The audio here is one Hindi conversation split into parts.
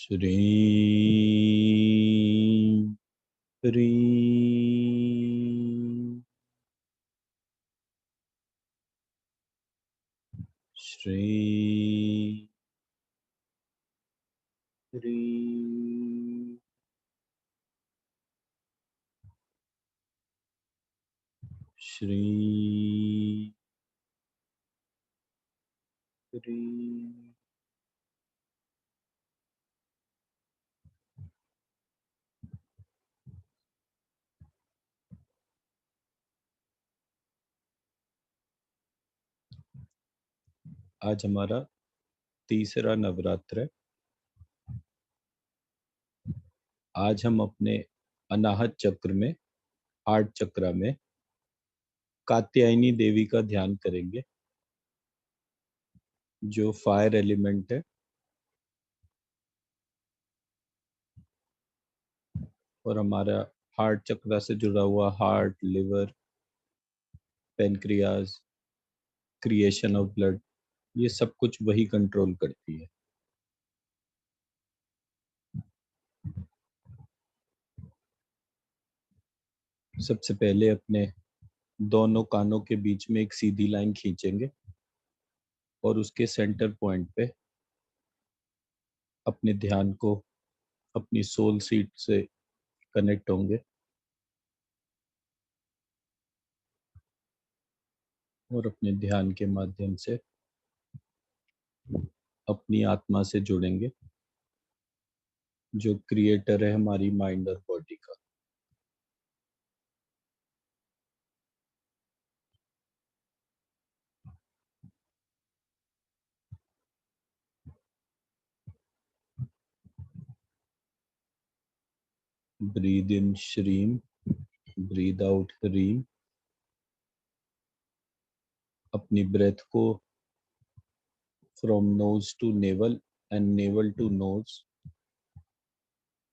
श्री ह्रीं श्री ह्रीं श्री ह्रीं। आज हमारा तीसरा नवरात्र है। आज हम अपने अनाहत चक्र में, हार्ट चक्र में कात्यायनी देवी का ध्यान करेंगे, जो फायर एलिमेंट है और हमारा हार्ट चक्र से जुड़ा हुआ heart, liver, pancreas, creation of blood, ये सब कुछ वही कंट्रोल करती है। सबसे पहले अपने दोनों कानों के बीच में एक सीधी लाइन खींचेंगे और उसके सेंटर पॉइंट पे अपने ध्यान को अपनी सोल सीट से कनेक्ट होंगे और अपने ध्यान के माध्यम से अपनी आत्मा से जुड़ेंगे, जो क्रिएटर है हमारी माइंड और बॉडी का। Breathe in Shreem, breathe out ह्रीम। अपनी ब्रेथ को from nose to navel and navel to nose,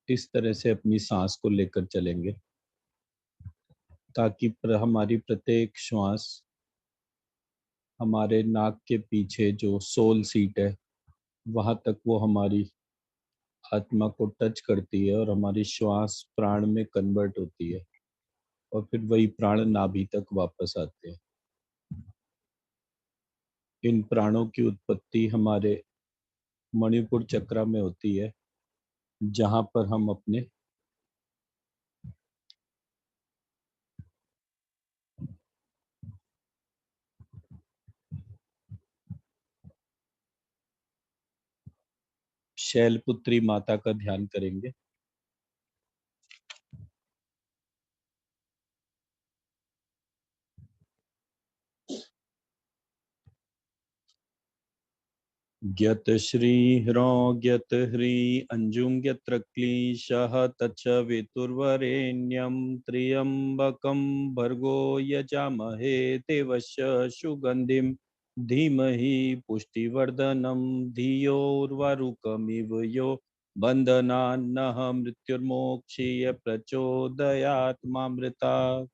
इस तरह से अपनी सांस को लेकर चलेंगे ताकि हमारी प्रत्येक श्वास हमारे नाक के पीछे जो सोल सीट है वहां तक वो हमारी आत्मा को टच करती है और हमारी श्वास प्राण में कन्वर्ट होती है और फिर वही प्राण नाभि तक वापस आते हैं। इन प्राणों की उत्पत्ति हमारे मणिपुर चक्र में होती है, जहां पर हम अपने शैलपुत्री माता का ध्यान करेंगे। ज्ञत श्री ह्रौं ज्ञत ह्री अंजुम ज्ञत्र क्लीशः तच्च वितुर्वरेण्यं त्र्यंबकं भर्गो यजामहे देवस्य सुगंधिं धीमहि पुष्टिवर्धनम् धियोर्वारुकमिव यो बन्धनान्नः मृत्युर्मोक्षीय प्रचोदयात् मामृतात्।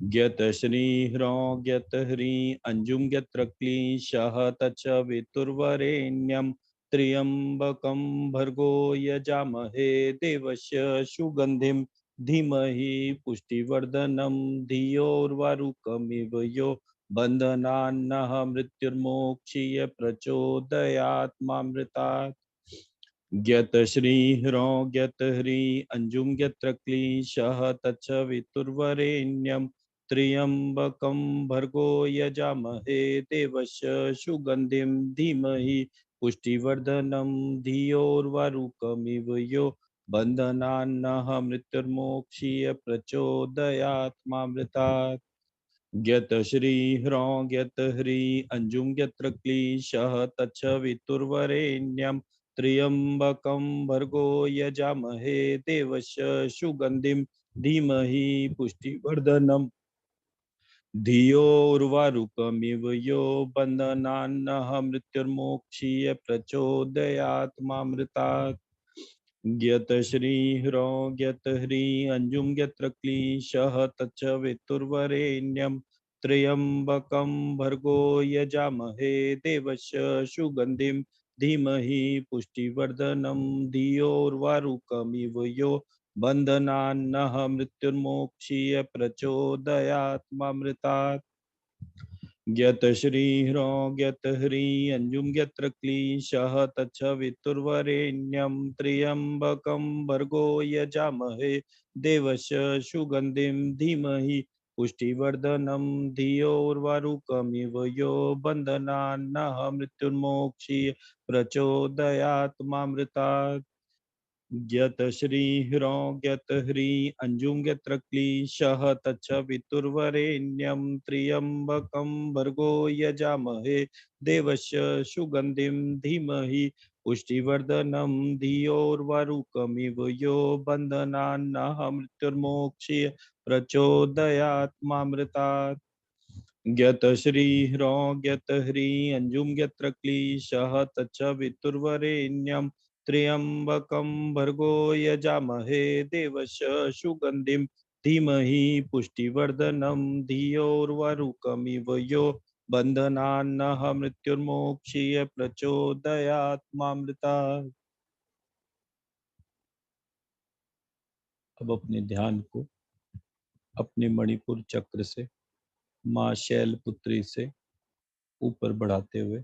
ज्ञत श्री ह्रौं ज्ञत ह्री अंजुम ज्ञत्र क्लीशः तच्च वितुर्वरेण्यं त्र्यंबकं भर्गो यजामहे देवस्य सुगंधिं धीमहि पुष्टिवर्धनम् धियोर्वारुकमिव यो बन्धनान्नः मृत्युर्मोक्षीय प्रचोदयात् मामृतात्। ज्ञत श्री ह्रौं ज्ञत ह्री अंजुम ज्ञत्र क्लीशः तच्च वितुर्वरेण्यं त्र्यंबकं भर्गो यजामहे देवस्य सुगंधिं धीमहि पुष्टिवर्धनम् धियोर्वारुकमिव यो बन्धनान्नः मृत्युर्मोक्षीय प्रचोदयात् मामृतात्। ज्ञत श्री ह्रौं ज्ञत ह्री अंजुम ज्ञत्र क्लीशः तच्च वितुर्वरेण्यं त्र्यंबकं भर्गो यजामहे देवस्य सुगंधिं धीमहि पुष्टिवर्धनम् धियोर्वारुकमिव यो बन्धनान्नः मृत्युर्मोक्षीय प्रचोदयात् मामृतात्। ज्ञत श्री ह्रौं ज्ञत ह्री अंजुम ज्ञत्र क्लीशः तच्च वितुर्वरेण्यं त्र्यंबकं भर्गो यजामहे देवस्य सुगंधिं धीमहि पुष्टिवर्धनम् धियोर्वारुकमिव यो बन्धनान्नः मृत्युर्मोक्षीय प्रचोदयात् मामृतात्। ज्ञत श्रीह्रो ज्ञत ह्री अंजुम यत्र क्लीशः तच्छवितुर्वरेण्यं त्र्यम्बकं भर्गो यजामहे देवस्य सुगन्धिं धीमहि पुष्टिवर्धनं धियोर्वारुकमिव यो बन्धनान्नः मृत्युर्मोक्षीय प्रचोदयात् मामृतात्। ज्ञत श्री ह्रो ज्ञत ह्री अंजुम यत्र क्लीशः तच्छवितुर्वरेण्यं त्र्यम्बकं भर्गो यजामहे देवस्य सुगन्धिं धीमहि पुष्टिवर्धनं धियोर्वारुकमिव यो बन्धनान्नः मृत्युर्मोक्षीय प्रचोदयात् मामृतात्। ज्ञत श्री ह्रो ज्ञत ह्री अंजुम यत्र क्लीशः तच्छवितुर्वरेण्यं त्र्यम्बकं भर्गो यजामहे देवस्य सुगन्धिं धीमहि पुष्टिवर्धनं धियोर्वारुकमिव यो बन्धनान्नः मृत्युर्मोक्षीय प्रचोदयात् मामृतात्। अब अपने ध्यान को अपने मणिपुर चक्र से माँ शैलपुत्री से ऊपर बढ़ाते हुए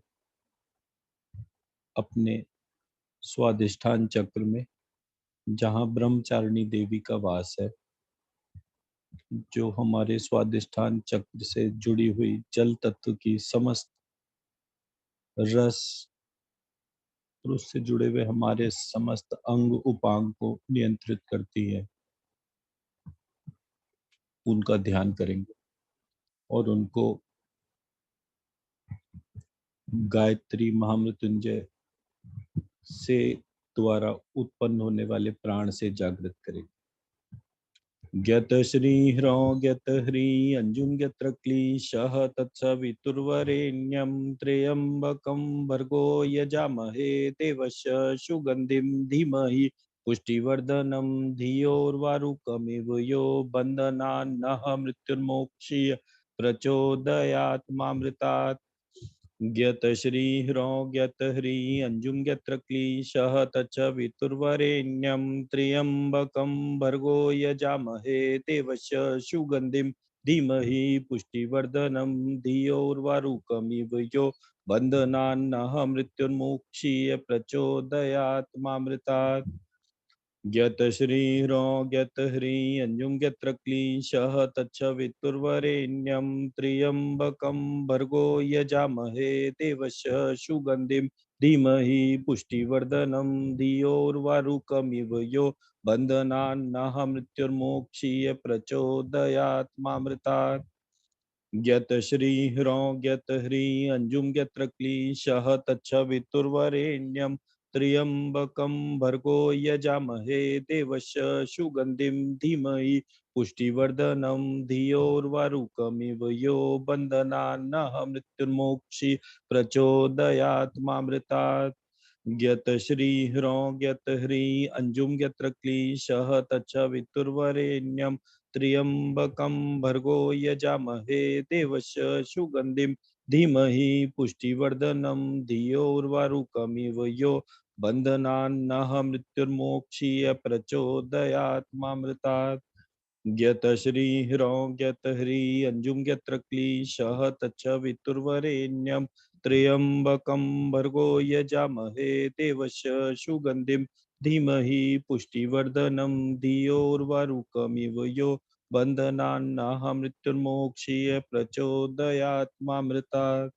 अपने स्वादिष्ठान चक्र में, जहाँ ब्रह्मचारिणी देवी का वास है, जो हमारे स्वादिष्ठान चक्र से जुड़ी हुई जल तत्व की समस्त रस और उससे जुड़े हुए हमारे समस्त अंग उपांग को नियंत्रित करती है, उनका ध्यान करेंगे और उनको गायत्री महामृत्युंजय से द्वारा उत्पन्न होने वाले प्राण से जागृत करेंगे। ज्ञत श्री ह्रो ज्ञत ह्री अंजुम यत्र क्लीशः तत्सवितुर्वरेण्यं त्र्यम्बकं भर्गो यजामहे देवस्य सुगन्धिं धीमहि पुष्टिवर्धनं धियोर्वारुकमिव यो बन्धनान्नः मृत्युर्मोक्षीय प्रचोदयात् मामृतात्। ज्ञत श्री ह्रो ज्ञत ह्री अंजुम यत्र क्लीशः तच्छवितुर्वरेण्यं त्र्यम्बकं भर्गो यजामहे देवस्य सुगन्धिं धीमहि पुष्टिवर्धनं धियोर्वारुकमिव यो बन्धनान्नः मृत्युर्मोक्षीय प्रचोदयात् मामृतात्। ज्ञत श्री ह्रो ज्ञत ह्री अंजुम यत्र क्लीशः तच्छवितुर्वरेण्यं त्र्यम्बकं भर्गो यजामहे देवस्य सुगन्धिं धीमहि पुष्टिवर्धनं धियोर्वारुकमिव यो बन्धनान्नः मृत्युर्मोक्षीय प्रचोदयात् मामृतात्। ज्ञत श्री ह्रो ज्ञत ह्री अंजुम यत्र क्लीशः तच्छवितुर्वरेण्यं त्र्यम्बकं भर्गो यजामहे देवस्य सुगन्धिं धीमहि पुष्टिवर्धनं धियोर्वारुकमिव यो बन्धनान्नः मृत्युर्मोक्षी प्रचोदयात् मामृतात्। ज्ञत श्री ह्रो ज्ञत ह्री अंजुम यत्र क्लीशः तच्छवितुर्वरेण्यं त्र्यम्बकं भर्गो यजामहे देवस्य सुगन्धिं धीमहि पुष्टिवर्धनं धियोर्वारुकमिव यो बन्धनान्नः मृत्युर्मोक्षीय प्रचोदयात् मामृतात्। ज्ञत श्री ह्रो ज्ञत ह्री अंजुम यत्र क्लीशः तच्छवितुर्वरेण्यं त्र्यम्बकं भर्गो यजामहे देवस्य सुगन्धिं धीमहि पुष्टिवर्धनं धियोर्वारुकमिव यो बन्धनान्नः मृत्युर्मोक्षीय प्रचोदयात् मामृतात्।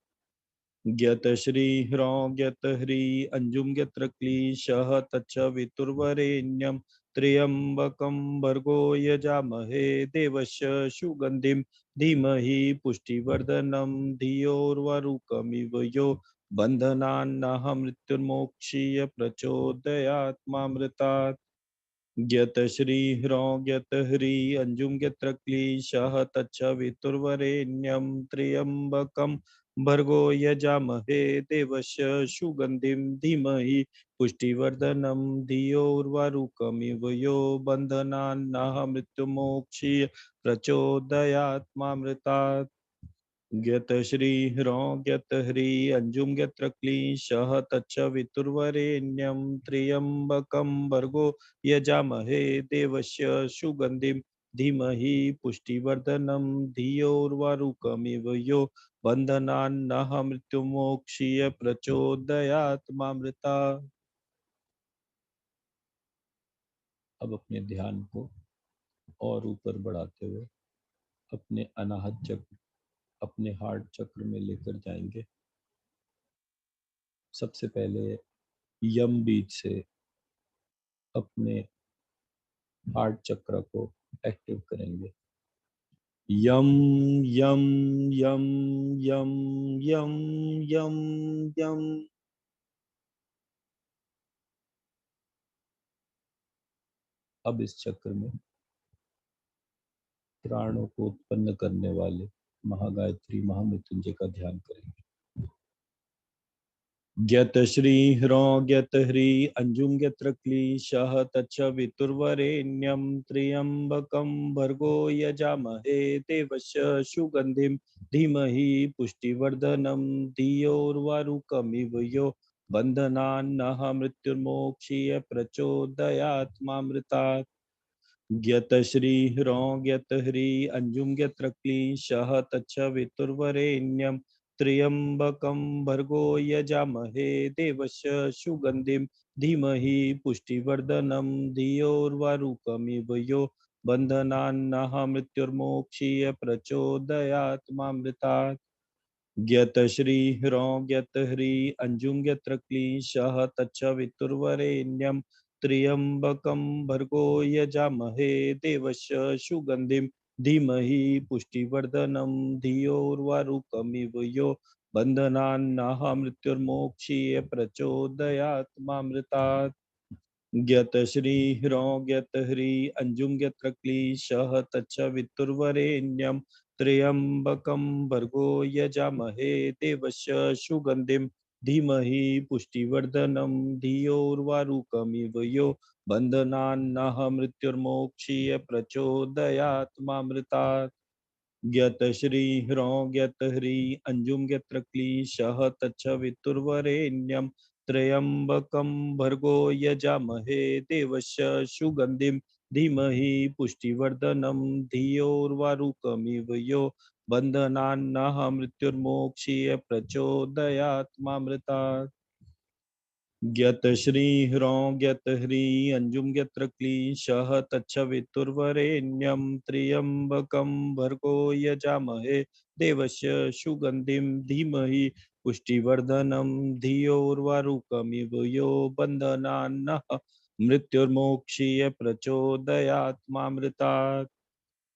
ज्ञत श्री ह्रो ज्ञत ह्री अंजुम यत्र क्लीशः तच्छवितुर्वरेण्यं त्र्यम्बकं भर्गो यजामहे देवस्य सुगन्धिं धीमहि पुष्टिवर्धनं धियोर्वारुकमिव यो बन्धनान्नः मृत्युर्मोक्षीय प्रचोदयात् मामृतात्। ज्ञत श्री ह्रो ज्ञत ह्री अंजुम यत्र क्लीशः तच्छवितुर्वरेण्यं त्र्यम्बकं भर्गो यजामहे देवस्य सुगन्धिं धीमहि पुष्टिवर्धनं धियोर्वारुकमिव यो बन्धनान्नः मृत्युर्मोक्षीय प्रचोदयात् मामृतात्। ज्ञत श्री ह्रौं ज्ञत ह्री अंजुम ज्ञत्र क्लीशः तच्च वितुर्वरेण्यं त्र्यम्बकं भर्गो यजामहे देवस्य सुगन्धिं धीमहि पुष्टिवर्धनं धियोर्वारुकमिव यो बन्धनान्नः मृत्युमोक्षीय प्रचोदयात् मामृता। अब अपने ध्यान को और ऊपर बढ़ाते हुए अपने अनाहत चक्र, अपने हार्ट चक्र में लेकर जाएंगे। सबसे पहले यम बीज से अपने हार्ट चक्र को एक्टिव करेंगे। यम यम यम यम यम यम यम। अब इस चक्र में प्राणों को उत्पन्न करने वाले महागायत्री महामृत्युंजय का ध्यान करेंगे। ज्ञत श्री ह्रौं ज्ञत ह्री अंजुम ज्ञत्र क्लीशः तच्च वितुर्वरेण्यं त्र्यम्बकं भर्गो यजामहे देवस्य सुगन्धिं धीमहि पुष्टिवर्धनं धियोर्वारुकमिव यो बन्धनान्नः मृत्युर्मोक्षीय प्रचोदयात् मामृतात्। ज्ञत श्री ह्रौं ज्ञत ह्री अंजुम ज्ञत्र क्लीशः तच्च वितुर्वरेण्यं त्र्यम्बकं भर्गो यजामहे देवस्य सुगन्धिं धीमहि पुष्टिवर्धनं धियोर्वारुकमिव यो बन्धनान्नः मृत्युर्मोक्षीय प्रचोदयात् मामृतात्। ज्ञत श्री ह्रौं ज्ञत ह्री अंजुम ज्ञत्र क्लीशः तच्च वितुर्वरेण्यं त्र्यम्बकं भर्गो यजामहे देवस्य सुगन्धिं धीमहि पुष्टिवर्धनं धियोर्वारुकमिव यो बन्धनान्नः मृत्युर्मोक्षीय प्रचोदयात् मामृतात्। ज्ञत श्री ह्रौं ज्ञत ह्री अंजुम ज्ञत्र क्लीशः तच्च वितुर्वरेण्यं त्र्यम्बकं भर्गो यजामहे देवस्य सुगन्धिं धीमहि पुष्टिवर्धनं धियोर्वारुकमिव यो बन्धनान्नः मृत्युर्मोक्षीय प्रचोदयात् मामृतात्। ज्ञत श्री ह्रौं ज्ञत ह्री अंजुम ज्ञत्र क्लीशः तच्च वितुर्वरेण्यं त्र्यम्बकं भर्गो यजामहे देवस्य सुगन्धिं धीमहि पुष्टिवर्धनं धियोर्वारुकमिव यो बन्धनान्नः मृत्युर्मोक्षीय प्रचोदयात् मामृतात्। ज्ञत श्री ह्रौं ज्ञत ह्री अंजुम ज्ञत्र क्लीशः तच्च वितुर्वरेण्यं त्र्यम्बकं भर्गो यजामहे देवस्य सुगन्धिं धीमहि पुष्टिवर्धनं धियोर्वारुकमिव यो बन्धनान्नः मृत्युर्मोक्षीय प्रचोदयात् मामृतात्।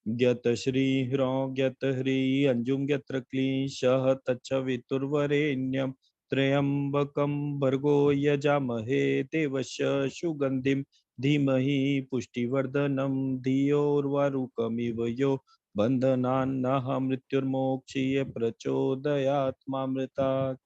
ज्ञत श्री ह्रौं ज्ञत ह्री अंजुम ज्ञत्र क्लीशः तच्च वितुर्वरेण्यं त्र्यम्बकं भर्गो यजामहे देवस्य सुगन्धिं धीमहि पुष्टिवर्धनं धियोर्वारुकमिव यो बन्धनान्नः मृत्युर्मोक्षीय प्रचोदयात् मामृतात्।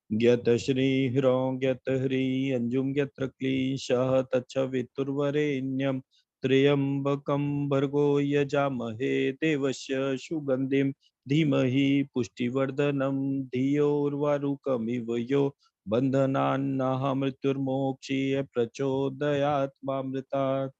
ज्ञत श्री ह्रौं ज्ञत ह्री अंजुम ज्ञत्र क्लीशः तच्च वितुर्वरेण्यं त्र्यम्बकं भर्गो यजामहे देवस्य सुगन्धिं धीमहि पुष्टिवर्धनं धियोर्वारुकमिव यो बन्धनान्नः मृत्युर्मोक्षीय प्रचोदयात् मामृतात्।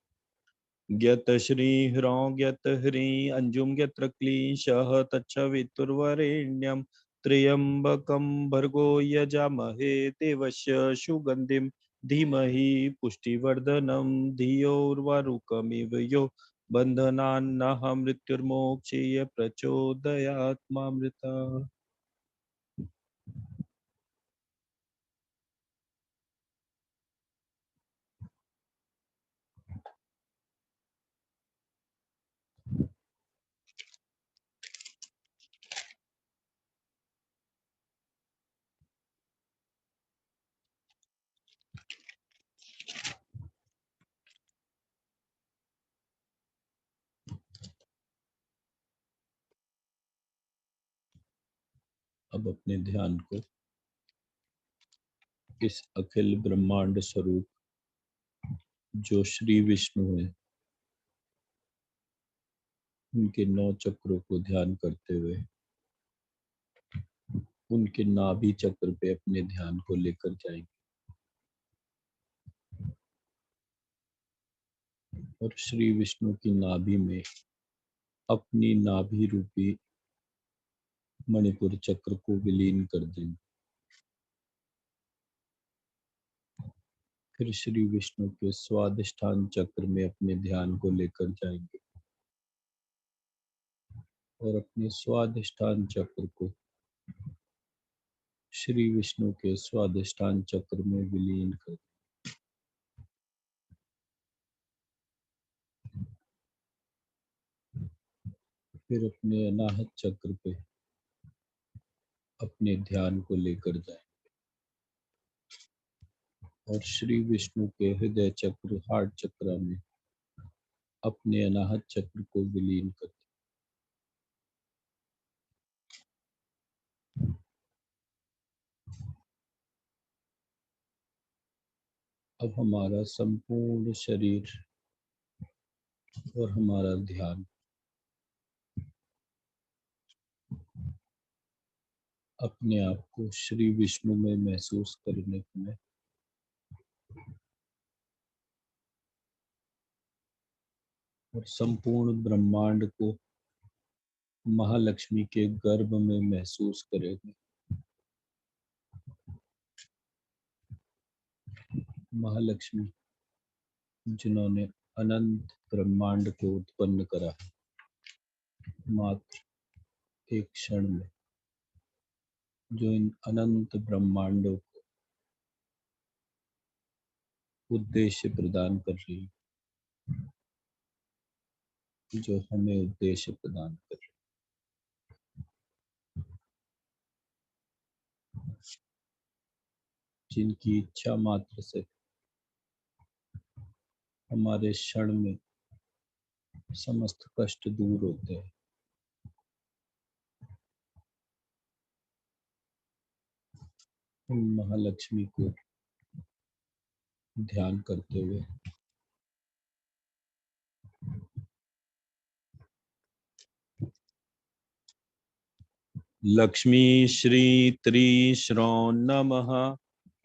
ज्ञत श्री ह्रौं ज्ञत ह्री अंजुम ज्ञत्र क्लीशः तच्च वितुर्वरेण्यं त्र्यम्बकं भर्गो यजामहे देवस्य सुगन्धिं धीमहि पुष्टिवर्धनं धियोर्वारुकमिव यो बन्धनान्नः मृत्युर्मोक्षीय प्रचोदयात् मामृतात्। अब अपने ध्यान को इस अखिल ब्रह्मांड स्वरूप जो श्री विष्णु है उनके 9 चक्रों को ध्यान करते हुए उनके नाभि चक्र पे अपने ध्यान को लेकर जाएंगे और श्री विष्णु की नाभि में अपनी नाभि रूपी मणिपुर चक्र को विलीन कर देंगे। फिर श्री विष्णु के स्वादिष्ठान चक्र में अपने ध्यान को लेकर जाएंगे और अपने स्वादिष्ठान चक्र को श्री विष्णु के स्वादिष्ठान चक्र में विलीन कर देंगे। फिर अपने अनाहत चक्र पे अपने ध्यान को लेकर जाएं और श्री विष्णु के हृदय चक्र हार्ट चक्र में अपने अनाहत चक्र को विलीन कर दें। अब हमारा संपूर्ण शरीर और हमारा ध्यान अपने आप को श्री विष्णु में महसूस करने में और संपूर्ण ब्रह्मांड को महालक्ष्मी के गर्भ में महसूस करेंगे। महालक्ष्मी जिन्होंने अनंत ब्रह्मांड को उत्पन्न करा है, मात्र एक क्षण में, जो इन अनंत ब्रह्मांडों को उद्देश्य प्रदान कर रही है, जो हमें उद्देश्य प्रदान कर रही है, जिनकी इच्छा मात्र से हमारे क्षण में समस्त कष्ट दूर होते हैं। उन महालक्ष्मी को ध्यान करते हुए लक्ष्मी श्री त्रिश्रो नमः,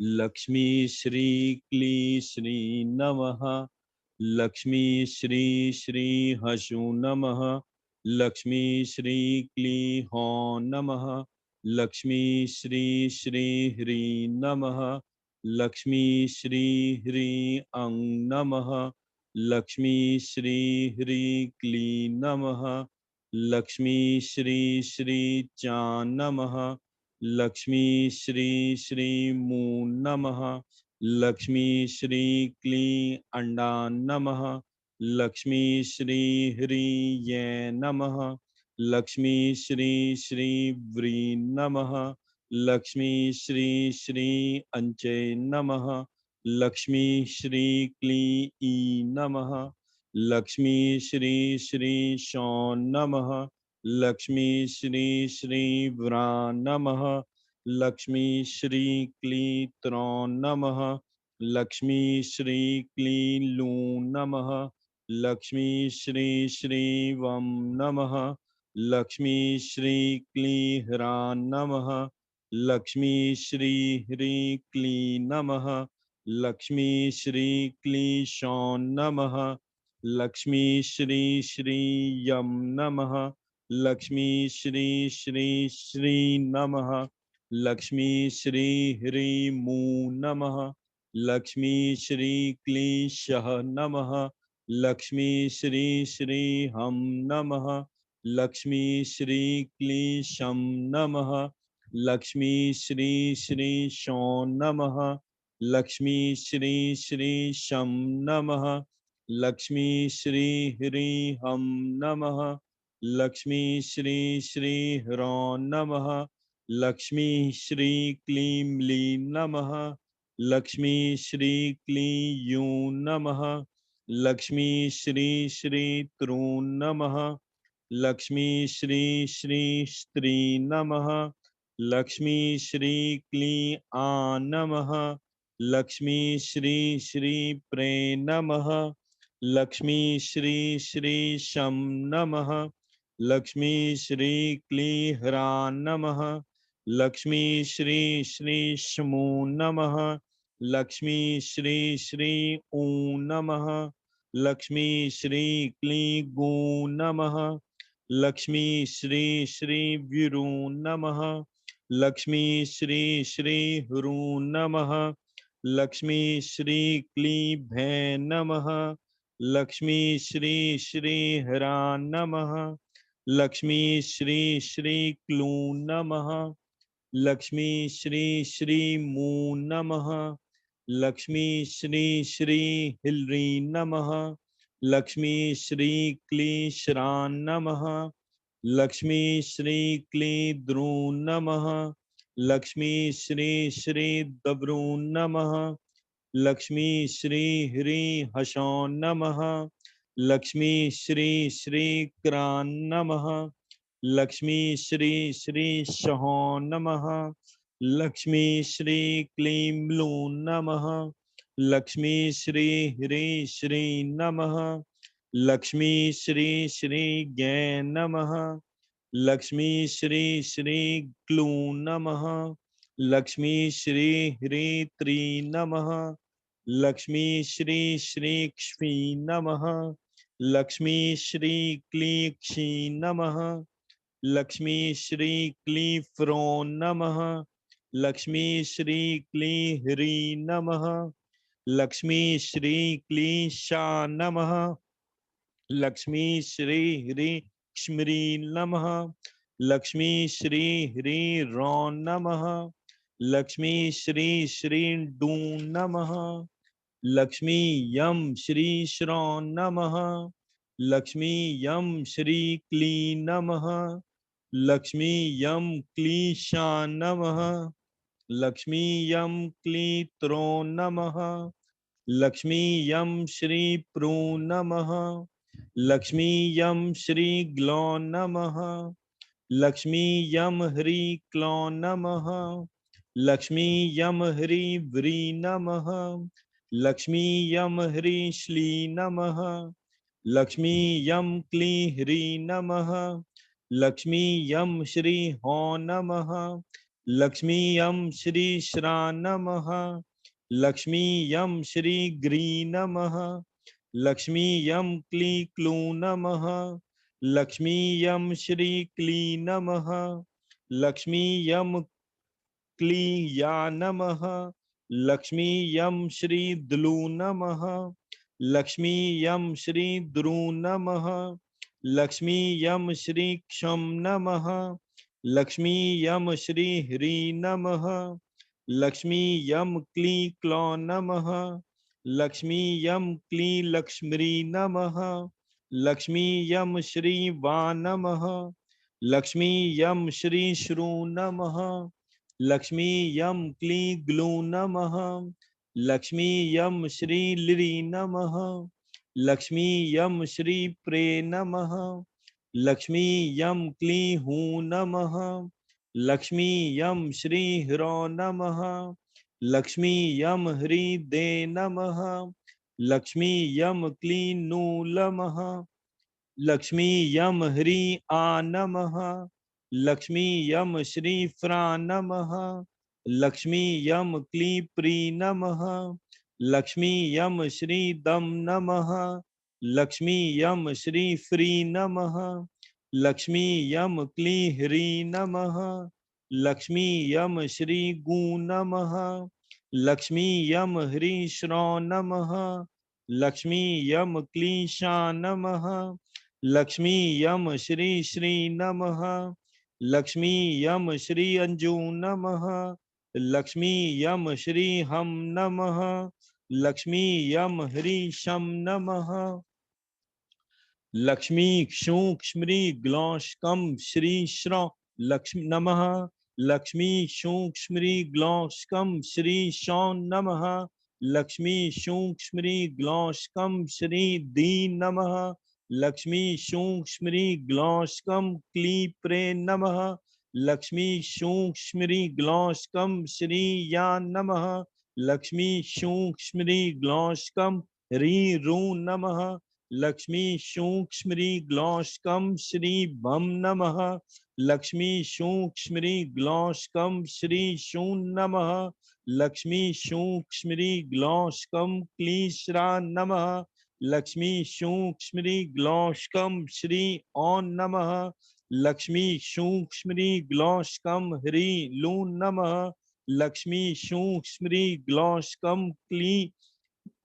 लक्ष्मी श्री क्ली श्री नमः, लक्ष्मी श्री श्री हसु नमः, लक्ष्मी श्री क्ली हो नमः, लक्ष्मी श्री श्री ह्री नमः, लक्ष्मी श्री ह्री अंग नमः, लक्ष्मी श्री ह्री क्ली नमः, लक्ष्मी श्री श्री चान नमः, लक्ष्मी श्री श्री मून नमः, लक्ष्मी श्री क्ली अंडान नमः, लक्ष्मी श्री ह्री ये नमः, लक्ष्मी श्री श्री व्री नमः, लक्ष्मी श्री श्री अंचे नमः, लक्ष्मी श्री क्ली ई नमः, लक्ष्मी श्री श्री शौन नमः, लक्ष्मी श्री श्री व्रा नमः, लक्ष्मी श्री क्ली त्रौन नमः, लक्ष्मी श्री क्ली लून नमः, लक्ष्मी श्री श्री वम नमः, लक्ष्मी श्री क्ली ह्रान नमः, लक्ष्मी श्री ह्री क्ली नमः, लक्ष्मी श्री क्ली शौन नमः, लक्ष्मी श्री श्री यम नमः, लक्ष्मी श्री श्री श्री नमः, लक्ष्मी श्री ह्री मू नमः, लक्ष्मी श्री क्लीशः नमः, लक्ष्मी श्री श्री हम नमः, लक्ष्मी श्री क्लीशम नमः, लक्ष्मी श्री श्री शौन नमः, लक्ष्मी श्री श्री शम नमः, लक्ष्मी श्री ह्री हम नमः, लक्ष्मी श्री श्री ह्रो नमः, लक्ष्मी श्री क्लीं लीं नमः, लक्ष्मी श्री क्लीं यूं नमः, लक्ष्मी श्री श्री त्रूं नमः, लक्ष्मी श्री श्री स्त्री नमः, लक्ष्मी श्री क्लीं आ नमः, लक्ष्मी श्री श्री प्रे नमः, लक्ष्मी श्री श्री शम नमः, लक्ष्मी श्री क्लीं ह्रा नमः, लक्ष्मी श्री श्री शमो नमः। लक्ष्मी श्री श्री ॐ नमः। लक्ष्मी श्री क्ली गो नमः। लक्ष्मी श्री श्री विरु नमः। लक्ष्मी श्री श्री हरू नमः। लक्ष्मी श्री क्ली भै नमः। लक्ष्मी श्री श्री हरा नमः। लक्ष्मी श्री श्री क्लू नमः। लक्ष्मी श्री श्री मू नमः। लक्ष्मी श्री श्री हिल्री नमः। लक्ष्मी श्री क्लीश्रा नमः। लक्ष्मी श्री क्ली द्रू नमः। लक्ष्मी श्री श्री दब्रू नमः। लक्ष्मी श्री ह्री हशो नमः। लक्ष्मी श्री श्री क्रान नमः। लक्ष्मी श्री श्री शहो नमः। लक्ष्मी श्री क्लीं लू नमः। लक्ष्मी श्री ह्री श्री नमः। लक्ष्मी श्री श्री ज्ञ नमः। लक्ष्मी श्री श्री क्लू नमः। लक्ष्मी श्री ह्री त्री नमः। लक्ष्मी श्री श्री क्ष्मी नमः। लक्ष्मी श्री क्ली क्षी नमः। लक्ष्मी श्री क्ली फ्रो नमः। लक्ष्मी श्री क्ली ह्री नमः। लक्ष्मी श्री क्ली शा नमः। लक्ष्मी श्री ह्री क्ष्मरी नमः। लक्ष्मी श्री ह्री रो नमः। लक्ष्मी श्री श्री डू नमः। लक्ष्मी यम श्री श्रो नमः। लक्ष्मी यम श्री क्ली नमः। लक्ष्मी यम क्लीशा नमः। लक्ष्मी यम क्लीत्रो नमः। लक्ष्मी यम श्री प्रू नमः। लक्ष्मी यम श्री ग्लो नमः। लक्ष्मी यम ह्री क्लो नमः। लक्ष्मी यम ह्री व्री नमः। लक्ष्मी यम ह्री श्ली नमः। लक्ष्मी यम क्ली ह्री नमः। लक्ष्मी यम श्री हो नमः। लक्ष्मी यम श्री श्रा नमः। लक्ष्मी यम श्री ग्री नमः। लक्ष्मी यम क्ली क्लू नमः। लक्ष्मी यम श्री क्ली नमः। लक्ष्मी यम क्ली या नमः। लक्ष्मी यम श्री द्लू नमः। लक्ष्मी यम श्री द्रु नमः। लक्ष्मी यम श्री क्षम नमः। लक्ष्मी यम श्री ह्री नमः। लक्ष्मी यम क्ली क्लो नमः। लक्ष्मी यम क्ली लक्ष्मी नमः। लक्ष्मी यम श्री वा नमः। लक्ष्मी यम श्री श्रू नमः। लक्ष्मी यम क्ली ग्लू नमः। लक्ष्मी यम श्री लिरी नमः। लक्ष्मी यम श्री प्रे नमः। लक्ष्मी यम क्ली हू नमः। लक्ष्मी यम श्री ह्रो नमः। लक्ष्मी यम ह्री दे नमः। लक्ष्मी यम क्ली नू नमः। लक्ष्मी यम ह्री आ नमः। लक्ष्मी यम श्री फ्रा नमः। लक्ष्मी यम क्ली प्री नमः। लक्ष्मी यम श्री दम नमः। लक्ष्मी यम श्री फ्री नमः। लक्ष्मी यम क्ली ह्री नमः। लक्ष्मी यम श्री गू नमः। लक्ष्मी यम ह्री श्रो नमः। लक्ष्मी यम क्लीशा नमः। लक्ष्मी यम श्री श्री नमः। लक्ष्मी यम श्री अंजू नमः। लक्ष्मी यम श्री हम नमः। लक्ष्मी यम ह्री शम नमः। लक्ष्मी क्षू क्ष्मरी ग्लौष्कम श्री श्रो लक्ष्मी नमः। लक्ष्मी क्षू क्ष्मरी ग्लौष्कम श्री शौ नमः। लक्ष्मी क्षू क्ष्मरी ग्लौष्कम श्री दी नमः। लक्ष्मी सूक्ष्मरी ग्लौष्कम क्ली प्रे नमः। लक्ष्मी सूक्ष्मरी ग्लौष्कम श्री या नमः। लक्ष्मी सूक्ष्मरी ग्लौष्कम री रू नमः। लक्ष्मी सूक्ष्मरी ग्लौष्कम श्री भम नमः। लक्ष्मी सूक्ष्मरी ग्लौष्कम श्री शून नमः। लक्ष्मी सूक्ष्मरी ग्लौष्कम क्लीश्रा नमः। लक्ष्मी सूक्ष्मरी ग्लौष्कम श्री ओं नमः। लक्ष्मी सूक्ष्मरी ग्लौष्कम ह्री लून नमः। लक्ष्मी सूक्ष्मरी ग्लौष्कम क्ली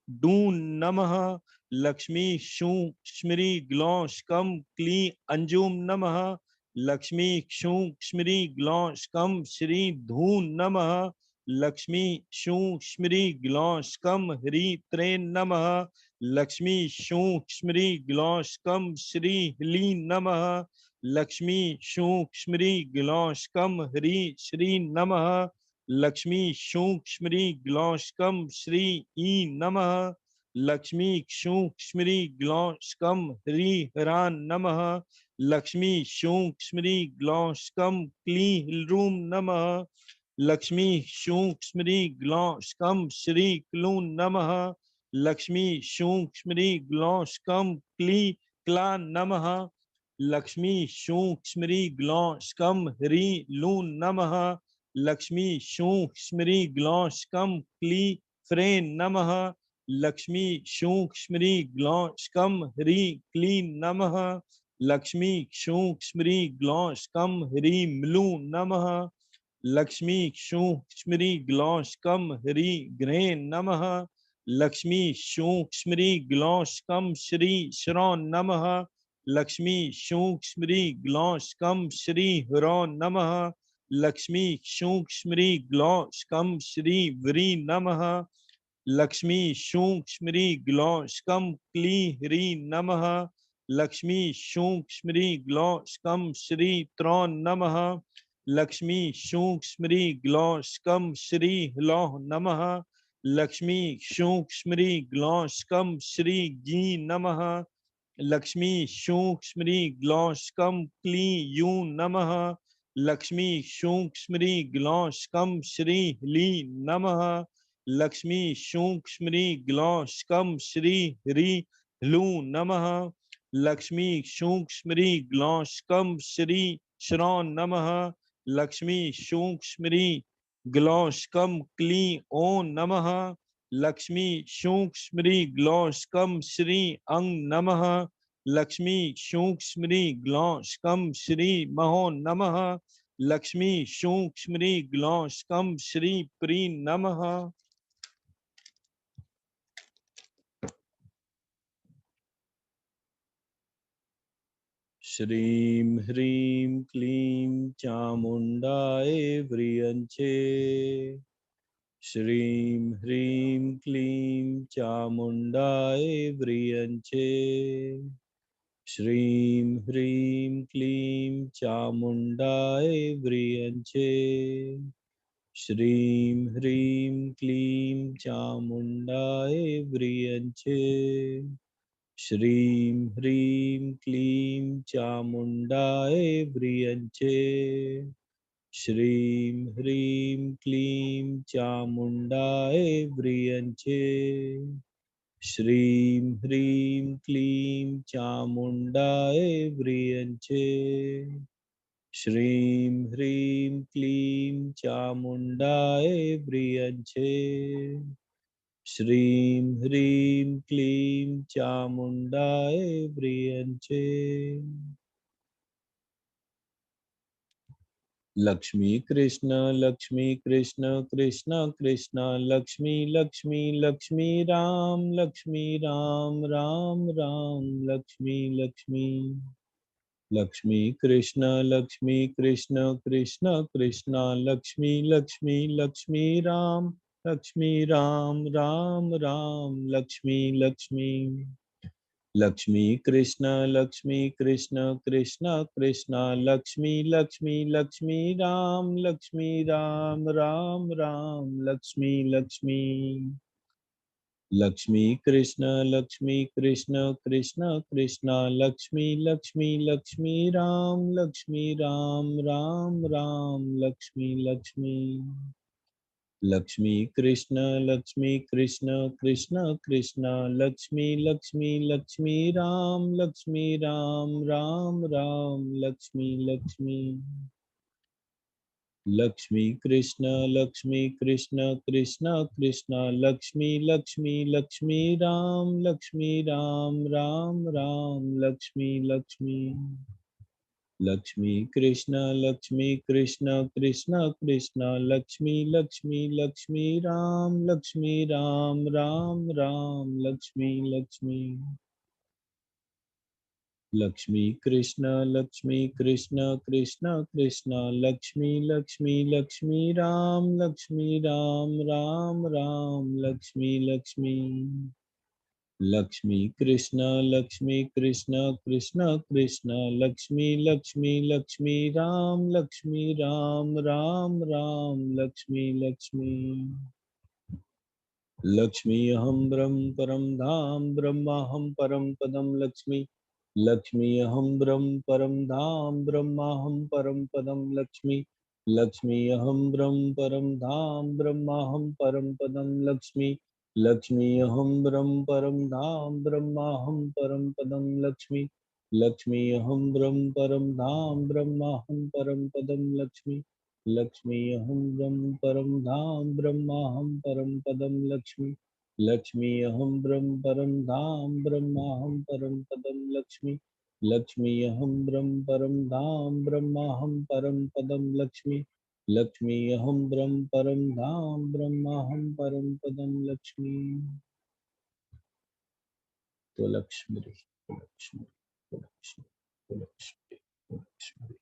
डून नमः। लक्ष्मी सूक्ष्मरी ग्लौष्कम क्ली अंजुम नमः। लक्ष्मी सूक्ष्मरी ग्लौष्कम श्री धून नमः। लक्ष्मी सूक्ष्मरी ग्लौष्कम ह्री त्रेन नमः। लक्ष्मी सूक्ष्मरी ग्लौष्कम श्री ह्लीं नमः। लक्ष्मी सूक्ष्मरी ग्लौष्कम ह्री श्री नमः। लक्ष्मी सूक्ष्मरी ग्लौष्कम श्री ई नमः। लक्ष्मी सूक्ष्मरी ग्लौष्कम ह्री ह्रान नमः। लक्ष्मी सूक्ष्मरी ग्लौष्कम क्ली ह्लूम नमः। लक्ष्मी सूक्ष्मरी ग्लौष्कम श्री क्लून नमः। लक्ष्मी सूक्ष्मरी ग्लौष्कम क्ली क्ला नमः। लक्ष्मी सूक्ष्मरी ग्लौष्कम ह्री लून नमः। लक्ष्मी सूक्ष्मरी ग्लौष्कम क्ली फ्रेन नमः। लक्ष्मी सूक्ष्मरी ग्लौष्कम ह्री क्लीन नमः। लक्ष्मी सूक्ष्मरी ग्लौष्कम ह्री म्लू नमः। लक्ष्मी सूक्ष्मरी ग्लौष्कम ह्री घ्रे नमः। लक्ष्मी सूक्ष्मरी ग्लौष्कम श्री श्रौन नमः। लक्ष्मी सूक्ष्मरी ग्लौष्कम श्री ह्रो नमः। लक्ष्मी सूक्ष्मरी ग्लौष्कम श्री व्री नमः। लक्ष्मी सूक्ष्मरी ग्लौष्कम क्ली ह्री नमः। लक्ष्मी सूक्ष्मरी ग्लौष्कम श्री त्रौन नमः। लक्ष्मी सूक्ष्मरी ग्लौष्कम श्री ह्लौह नमः। लक्ष्मी सूक्ष्मरी ग्लौष्कम श्री गी नमः। लक्ष्मी सूक्ष्मरी ग्लौष्कम क्ली यू नमः। लक्ष्मी सूक्ष्मरी ग्लौष्कम श्री ह्ली नमः। लक्ष्मी सूक्ष्मरी ग्लौष्कम श्री ह्री ह्लू नमः। लक्ष्मी सूक्ष्मरी ग्लौष्कम श्री श्रौन नमः। लक्ष्मी सूक्ष्मरी ग्लौष्कम क्ली ओं नमः। लक्ष्मी सूक्ष्मरी ग्लौष्कम श्री अंग नमः। लक्ष्मी सूक्ष्मरी ग्लौष्कम श्री महो नमः। लक्ष्मी सूक्ष्मरी ग्लौष्कम श्री प्री नमः। श्रीं ह्रीं क्लीं चामुण्डाय व्रियञ्चे। श्रीं ह्रीं क्लीं चामुण्डाय व्रियञ्चे। श्रीं ह्रीं क्लीं चामुण्डाय व्रियञ्चे। श्रीं ह्रीं क्लीं चामुण्डाय व्रियञ्चे। श्रीं ह्रीं क्लीं चामुण्डाय व्रियञ्चे। श्रीं ह्रीं क्लीं चामुण्डाय व्रियञ्चे। श्रीं ह्रीं क्लीं चामुण्डाय व्रियञ्चे। श्रीं ह्रीं क्लीं चामुण्डाय व्रियञ्चे। श्रीं ह्रीं क्लीं चामुण्डाय व्रियञ्चे। लक्ष्मी कृष्ण कृष्ण कृष्ण लक्ष्मी लक्ष्मी लक्ष्मी राम राम राम लक्ष्मी लक्ष्मी। लक्ष्मी कृष्ण कृष्ण कृष्ण लक्ष्मी लक्ष्मी लक्ष्मी राम राम लक्ष्मी लक्ष्मी। लक्ष्मी कृष्ण कृष्ण कृष्ण लक्ष्मी लक्ष्मी लक्ष्मी राम राम लक्ष्मी लक्ष्मी। लक्ष्मी कृष्ण कृष्ण कृष्ण लक्ष्मी लक्ष्मी लक्ष्मी राम राम लक्ष्मी लक्ष्मी। लक्ष्मी कृष्ण कृष्ण कृष्ण कृष्ण लक्ष्मी लक्ष्मी लक्ष्मी राम राम राम लक्ष्मी लक्ष्मी। लक्ष्मी कृष्ण कृष्ण कृष्ण लक्ष्मी लक्ष्मी लक्ष्मी राम राम लक्ष्मी लक्ष्मी। लक्ष्मी कृष्ण कृष्ण कृष्ण लक्ष्मी लक्ष्मी लक्ष्मी राम राम लक्ष्मी लक्ष्मी। लक्ष्मी कृष्ण कृष्ण कृष्ण लक्ष्मी लक्ष्मी लक्ष्मी राम लक्ष्मी लक्ष्मी। लक्ष्मी कृष्ण कृष्ण कृष्ण लक्ष्मी लक्ष्मी लक्ष्मी राम लक्ष्मी लक्ष्मी। लक्ष्मी अहं ब्रह्म परम धाम ब्रह्माहं परम पदम लक्ष्मी। लक्ष्मी अहं ब्रह्म परम धाम ब्रह्माहं परम पदम लक्ष्मी। लक्ष्मी अहं ब्रह्म परम धाम ब्रह्माहं परम पदम लक्ष्मी। लक्ष्मी अहं ब्रह्म परम धाम ब्रह्माहं परम पदम लक्ष्मी। लक्ष्मी अहं ब्रह्म परम धाम ब्रह्माहं परम पदम लक्ष्मी। लक्ष्मी अहं ब्रह्म परम धाम ब्रह्माहं परम पदम लक्ष्मी। लक्ष्मी अहं ब्रह्म परम धाम ब्रह्माहं परम पदम लक्ष्मी। लक्ष्मी अहं ब्रह्म परम धाम ब्रह्माहं परम पदम लक्ष्मी। लक्ष्मी अहं ब्रह्म परम धाम ब्रह्माहं परम पदम लक्ष्मी। तो लक्ष्मी लक्ष्मी लक्ष्मी लक्ष्मी लक्ष्मी।